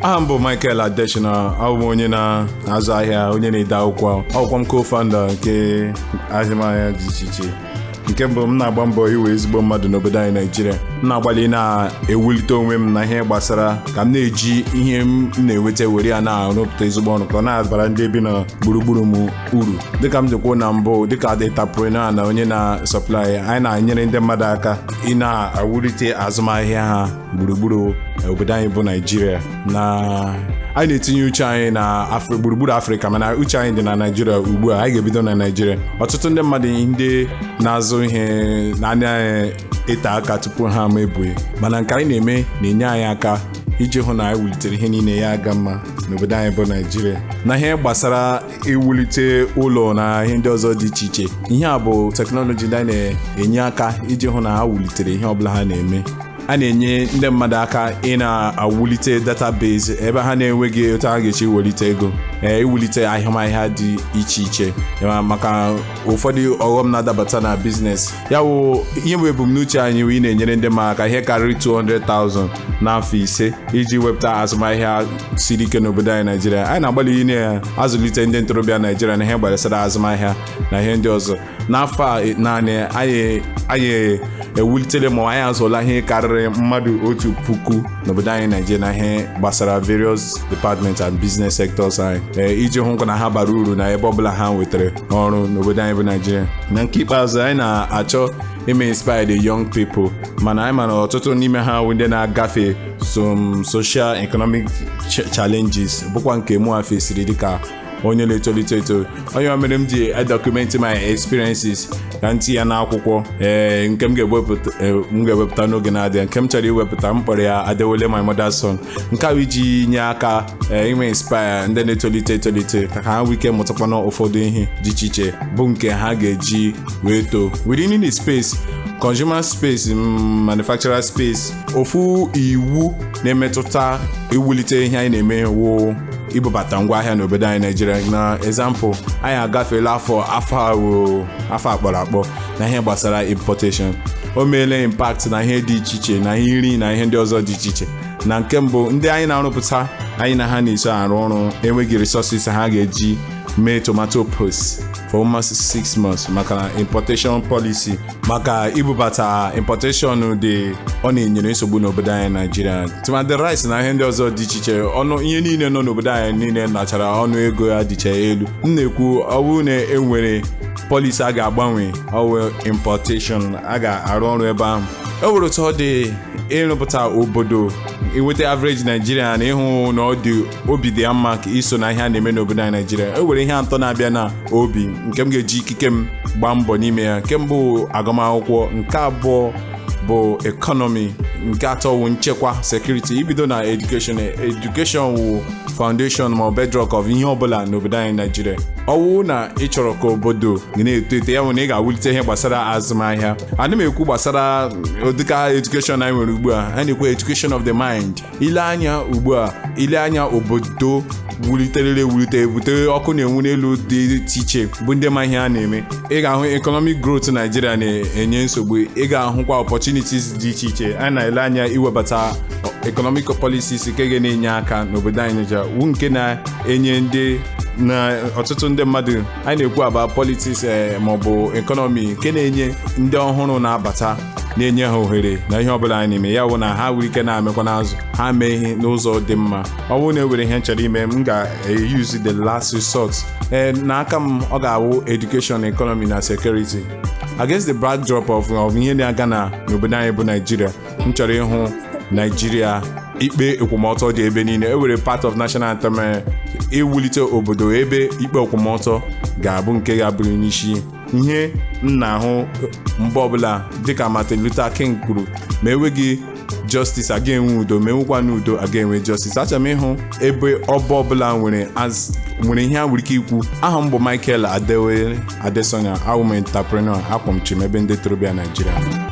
aha m bụ Michael Adesina, abụ m onye na-azụ ahịa, onye na-ede akwụkwọ m co-founder nke azụmahịa dị iche iche. Nke mbụ, m na-agba mbọ iwe ezigbo mmadụ n'obodo anyị Naijiria. M na-agbalị na-ewulite onwe m na ihe gbasara ka m na-eji ihe m na-enweta were ya na-arụpụta ezigbo ọrụ ka ọ na-abara ndị bi na gburugburu m uru. Dịka m jikwa na mbụ, dịka entrepreneur na onye na-supply, anyị na-enyere ndị mmadụ aka ị na-awulite azụmahịa ha gburugburu obodo anyị bụ Naijiria. Anyị na-etinye uche anyị na gburugburu Afrịka, mana uche anyị dị na Naijiria ugbu a. Anyị ga-ebido na Naijiria. Ọtụtụ ndị mmadụ ndị na-azụ ihe na-anaghị ete aka tupu ha mebue, mana nke anyị na-eme na-enye anyị aka iji hụ na anyị wulitere ihe niile ya aga mma n'obodo anyị bụ Naijiria. Na ihe gbasara iwulite ụlọ na ihe ndị ọzọ dị iche iche, ihe a bụ teknọlọji ndị anyị na-enye aka iji hụ na ha wulitere ihe ọbụla ha na-eme. A na-enye ndị mmadụ aka ị na-awulite database ebe ha na-enweghị otu ha ga-echi welite ego, iwulite ahịmahịa dị iche iche maka ụfọdụ ọghọm na-adabata na biznes. Ya wụ ihe bụ ebumnuche anyị ị na-enyere ndị mmadụ aka ihe karịrị 200,000 n'afọ 5 iji wepụta azụmahịa siri ike n'obodo anyị Naijiria. Anyị na-agbalị ị na-azụlite ndị ntorobịa Naijiria na ihe gbasara azụmahịa na ihe ndị ọzọ. N'afọ a naanị anyị ewulitere ma anyị azụla ihe karịrị mmadụ 1,000 n'obodo anyị Naijiria na ihe gbasara various departments and business sectors anyị, iji hụkwa na ha bara uru na ebe ọbụla ha nwetara ọrụ n'obodo anyị bụ Naijiria. Na nke ikpeazụ, anyị na-achọ ime inspire the young people, mana anyị mana ọtụtụ n'ime ha ndị na-agafe some social economic challenges, bụkwa nke mụ a fesiri dịka onye na-etolite eto. Onye mere m ji document my experiences ka ntị ya n'akwụkwọ nke m ga-ewepụta n'oge na-adịghị. Nke m chọrọ iwepụta m kpọrọ ya Adewole My Mother's Son. Nke a iji nye aka ime inspire ndị na-etolite etolite ka ha nwee ike mụtakwana ụfọdụ ihe dị iche iche bụ nke ha ga-eji wee too within the space, consumer space, manufacturer space. Ofu iwu na-emetụta iwulite ihe anyị na-eme wụ ibubata ngwaahịa n'obodo anyị Naijiria. Na example, anyị agafeela afọ akpọrọ akpọ na ihe gbasara importation. O meela impact na ihe dị iche iche na ihe nri na ihe ndị ọzọ dị iche iche. Na nke mbụ, ndị anyị na-arụpụta anyị na ha na-eso arụ ọrụ enweghị resources ha ga-eji mee tomato paste for almost 6 months maka importation policy. Maka ibubata importation ọ na-enyere nsogbu n'obodo anyị Naijiria. Tụmadị rice na ihe ndị ọzọ dị iche iche, ọnụ ihe niile nọ n'obodo anyị niile nachara ọnụ ego ya dịcha elu. M na-ekwu ọ bụrụ na enwere policy a ga-agbanwe ọwụ importation, a ga-arụ ọrụ ebe ahụ. E nwere otu ọ dị ịrụpụta obodo, inweta average Naijiria na ịhụ na ọ dị obi dị ya mma ka iso na ihe a na-eme n'obodo anyị Naijiria. E nwere ihe atọ na-abịa na obi nke m ga-eji ikike m gbaa mbọ n'ime ya. Nke mbụ agụmakwụkwọ, nke abụọ bụ economy, nke atọ wụ nchekwa security. Ibido na education wụ foundation ma bedrock of ihe ọbụla n'obodo anyị Naijiria. Ọwụ na ị chọrọ ka obodo na-eto eto, ya bụ na ị ga-awulite ihe gbasara azụmahịa. Ana m ekwu gbasara ụdịka education anyị nwere ugbu a. A na-ekwu education of the mind. Ile anya obodo wulite ebute ọkụ na-enwu n'elu dị iche bụ ndị ma ihe a na-eme. Ị ga-ahụ economic growth Naijiria na-enye nsogbu. Ị ga-ahụkwa opportunities dị iche iche. A na-ele anya iwebata economic policies nke ga-enye aka n'obodo anyị Naijiria, wu nke na-enye ọtụtụ ndị mmadụ. Anyị na-ekwu aba politics maọbụ economy nke na-enye ndị ọhụrụ na-abata, na-enye ha ohere na ihe ọbụla anyị na-eme. Ya wụ na ha nwere ike na-amekwa n'azụ ha mee ihe n'ụzọ dị mma. Ọ bụrụ na ewere ihe nchọrọ ime, m ga-use the last resort. N'aka m, ọ ga-awụ education, economy na security. Against the backdrop of ihe na-aga n'obodo anyị bụ Naijiria, m chọrọ ịhụ Naijiria ikpe ekwomọtọ dị ebe niile. E were part of national anthem iwulite obodo ebe ikpe ekwomọtọ ga-abụ nke ga-abụrụ n'isi. Ihe m na-ahụ mgbe ọbụla dịka Martin Luther King kwuru, ma enweghị justice aga enwe udo, ma enwekwa n'udo aga enwe justice. Achọrọ m ịhụ ebe ọba ọbụla nwere ihe a nwere ike ikwu. Aha m bụ Michael Adewole Adesina, awụ m entrepreneur, akwọmchim ebe ndị ntorobịa Naijiria.